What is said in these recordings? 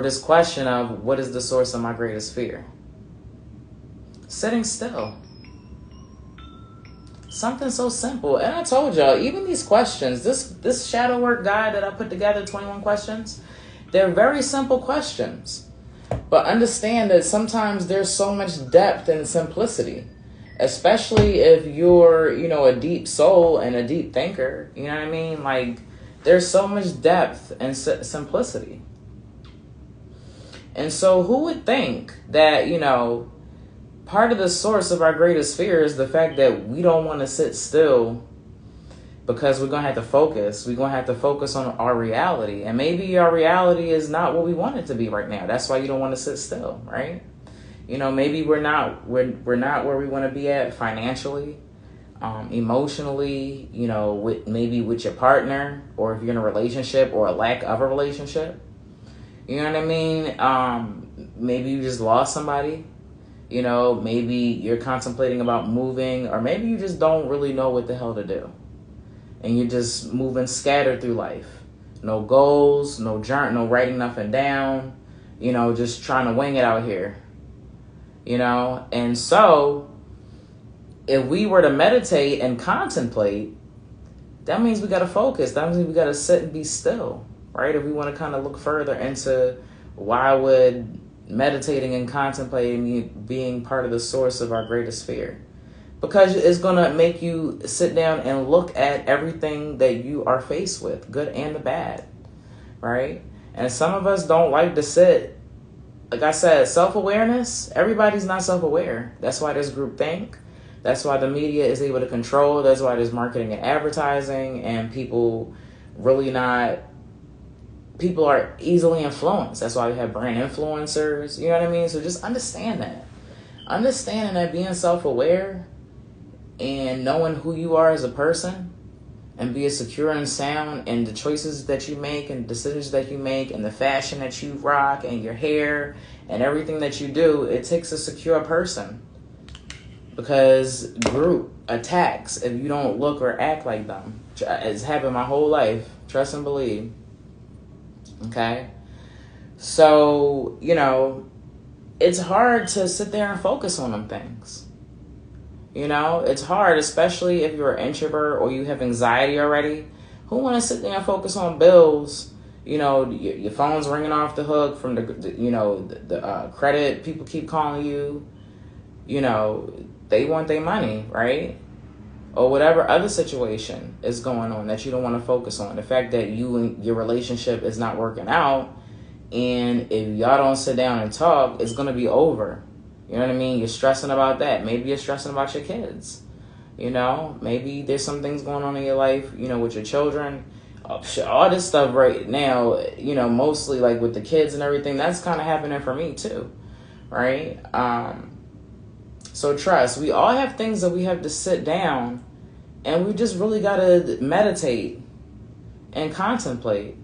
this question of what is the source of my greatest fear? Sitting still. Something so simple. And I told y'all, even these questions, this shadow work guide that I put together, 21 questions, they're very simple questions. But understand that sometimes there's so much depth and simplicity, especially if you're, you know, a deep soul and a deep thinker. You know what I mean? Like, there's so much depth and simplicity. And so who would think that, you know, part of the source of our greatest fear is the fact that we don't want to sit still because we're going to have to focus. We're going to have to focus on our reality. And maybe our reality is not what we want it to be right now. That's why you don't want to sit still, right? You know, maybe we're not where we want to be at financially, emotionally, you know, maybe with your partner, or if you're in a relationship or a lack of a relationship. You know what I mean? Maybe you just lost somebody. You know, maybe you're contemplating about moving, or maybe you just don't really know what the hell to do. And you're just moving scattered through life. No goals, no journal, no writing nothing down, you know, just trying to wing it out here. You know, and so if we were to meditate and contemplate, that means we got to focus. That means we got to sit and be still, right? If we want to kind of look further into why would meditating and contemplating being part of the source of our greatest fear. Because it's going to make you sit down and look at everything that you are faced with, good and the bad, right? And some of us don't like to sit. Like I said, self-awareness, everybody's not self-aware. That's why there's groupthink. That's why the media is able to control. That's why there's marketing and advertising, and people are easily influenced. That's why we have brand influencers. You know what I mean? So just understand that. Understanding that being self-aware and knowing who you are as a person, and being secure and sound in the choices that you make and decisions that you make and the fashion that you rock and your hair and everything that you do, it takes a secure person. Because group attacks if you don't look or act like them. It's happened my whole life. Trust and believe. Okay? So, you know, it's hard to sit there and focus on them things. You know, it's hard, especially if you're an introvert or you have anxiety already. Who want to sit there and focus on bills? You know, your phone's ringing off the hook from the credit. People keep calling you. You know, they want their money, right? Or whatever other situation is going on that you don't want to focus on. The fact that you and your relationship is not working out, and if y'all don't sit down and talk, it's going to be over. You know what I mean? You're stressing about that. Maybe you're stressing about your kids. You know, maybe there's some things going on in your life, you know, with your children. All this stuff right now, you know, mostly like with the kids and everything, that's kind of happening for me too, right? So trust, we all have things that we have to sit down, and we just really got to meditate and contemplate.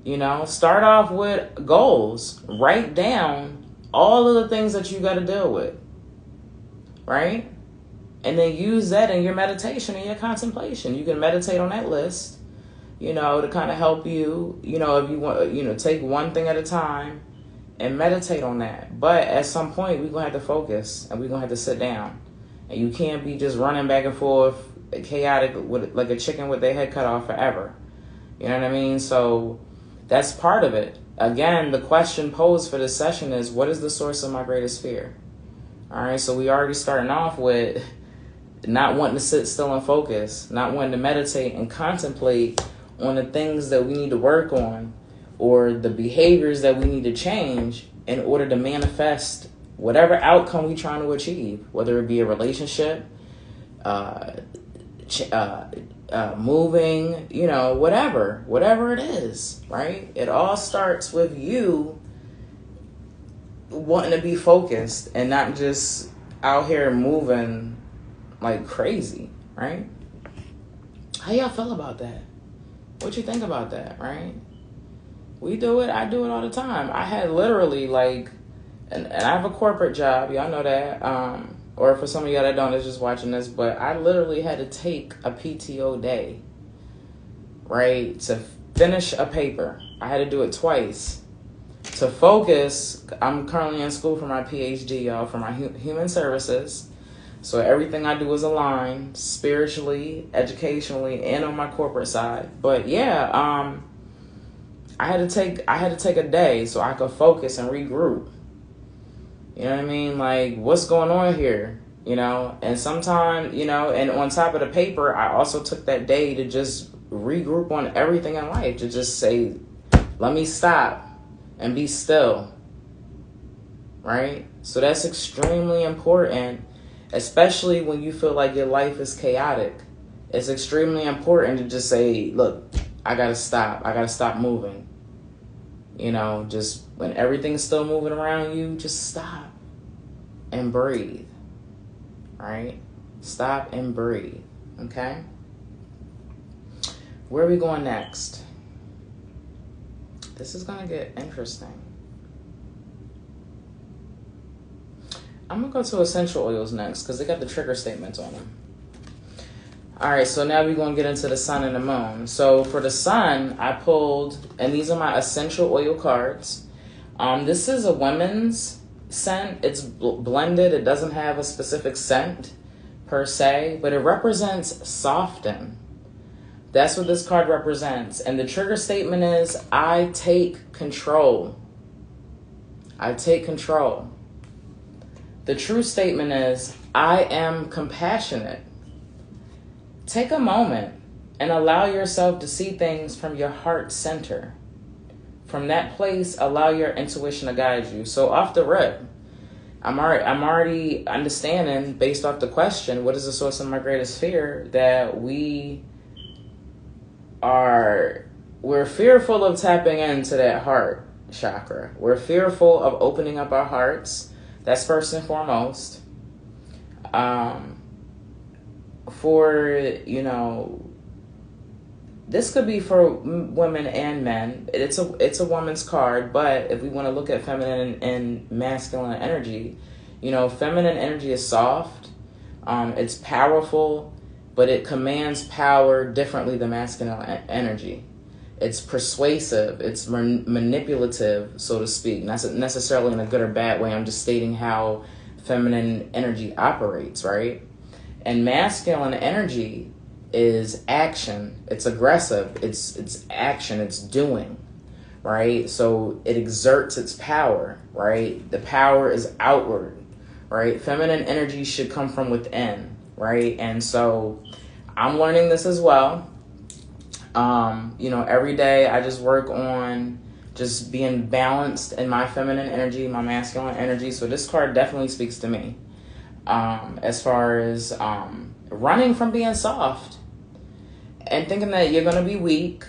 You know, start off with goals. Write down all of the things that you got to deal with, right? And then use that in your meditation and your contemplation. You can meditate on that list, you know, to kind of help you, you know, if you want, you know, take one thing at a time and meditate on that. But at some point, we're going to have to focus, and we're going to have to sit down. And you can't be just running back and forth, chaotic, like a chicken with their head cut off forever. You know what I mean? So that's part of it. Again, the question posed for this session is, what is the source of my greatest fear? All right, so we already starting off with not wanting to sit still and focus, not wanting to meditate and contemplate on the things that we need to work on, or the behaviors that we need to change in order to manifest whatever outcome we're trying to achieve, whether it be a relationship, moving, you know, whatever it is, right? It all starts with you wanting to be focused and not just out here moving like crazy, right? How y'all feel about that? What you think about that, right? We do it. I do it all the time. I had literally like, and I have a corporate job. Y'all know that. Or for some of y'all that don't, that's just watching this. But I literally had to take a PTO day, right, to finish a paper. I had to do it twice. to focus. I'm currently in school for my PhD, y'all, for my human services. So everything I do is aligned spiritually, educationally, and on my corporate side. But yeah, I had to take a day so I could focus and regroup. You know what I mean? Like, what's going on here? You know, and sometimes, you know, and on top of the paper, I also took that day to just regroup on everything in life, to just say, let me stop and be still, right? So that's extremely important, especially when you feel like your life is chaotic. It's extremely important to just say, look, I gotta stop moving. You know, just when everything's still moving around you, just stop and breathe, right? Stop and breathe, okay? Where are we going next? This is gonna get interesting. I'm gonna go to essential oils next because they got the trigger statements on them. All right, so now we're gonna get into the sun and the moon. So for the sun, I pulled, and these are my essential oil cards. This is a women's scent. It's blended. It doesn't have a specific scent per se, but it represents soften. That's what this card represents. And the trigger statement is, I take control. I take control. The true statement is, I am compassionate. Take a moment and allow yourself to see things from your heart center. From that place, allow your intuition to guide you. So off the rip, I'm already understanding, based off the question, what is the source of my greatest fear, that we're fearful of tapping into that heart chakra. We're fearful of opening up our hearts. That's first and foremost. For, you know, this could be for women and men. It's a woman's card, but if we want to look at feminine and masculine energy, you know, feminine energy is soft. It's powerful, but it commands power differently than masculine energy. It's persuasive. It's manipulative, so to speak. Not necessarily in a good or bad way. I'm just stating how feminine energy operates, right? And masculine energy is action. It's aggressive. It's action. It's doing, right? So it exerts its power, right? The power is outward, right? Feminine energy should come from within, right? And so I'm learning this as well. You know, every day I just work on just being balanced in my feminine energy, my masculine energy. So this card definitely speaks to me. As far as running from being soft and thinking that you're going to be weak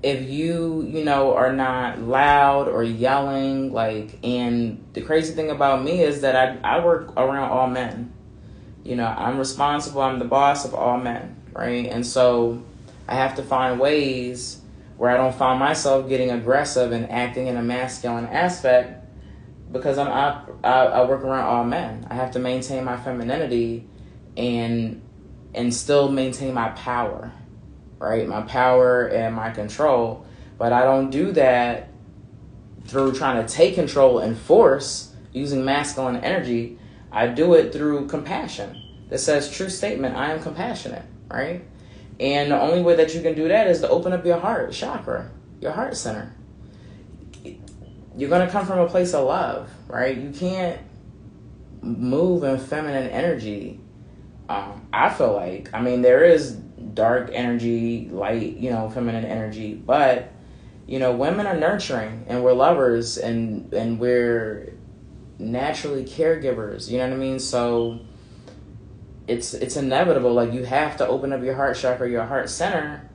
if you know, are not loud or yelling. Like, and the crazy thing about me is that I work around all men. You know, I'm responsible. I'm the boss of all men, right? And so I have to find ways where I don't find myself getting aggressive and acting in a masculine aspect, because I work around all men. I have to maintain my femininity and still maintain my power, right? My power and my control. But I don't do that through trying to take control and force using masculine energy. I do it through compassion. That says, true statement, I am compassionate, right? And the only way that you can do that is to open up your heart chakra, your heart center. You're going to come from a place of love, right? You can't move in feminine energy. I feel like, I mean, there is dark energy, light, you know, feminine energy, but, you know, women are nurturing and we're lovers and we're naturally caregivers, you know what I mean? So it's inevitable. Like, you have to open up your heart chakra, your heart center,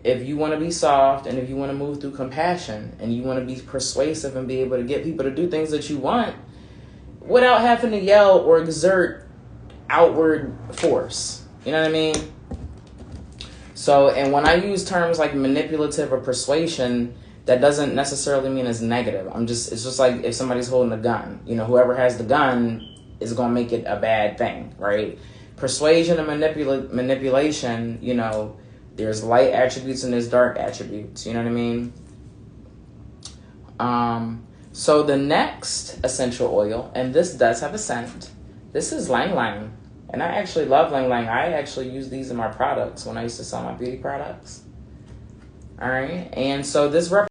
if you want to be soft and if you want to move through compassion and you want to be persuasive and be able to get people to do things that you want without having to yell or exert outward force. You know what I mean? So, and when I use terms like manipulative or persuasion, that doesn't necessarily mean it's negative. It's just like if somebody's holding a gun, you know, whoever has the gun is going to make it a bad thing, right? Persuasion and manipulation, you know, there's light attributes and there's dark attributes. You know what I mean? So the next essential oil, and this does have a scent. This is Lang Lang. And I actually love Lang Lang. I actually use these in my products when I used to sell my beauty products. All right. And so this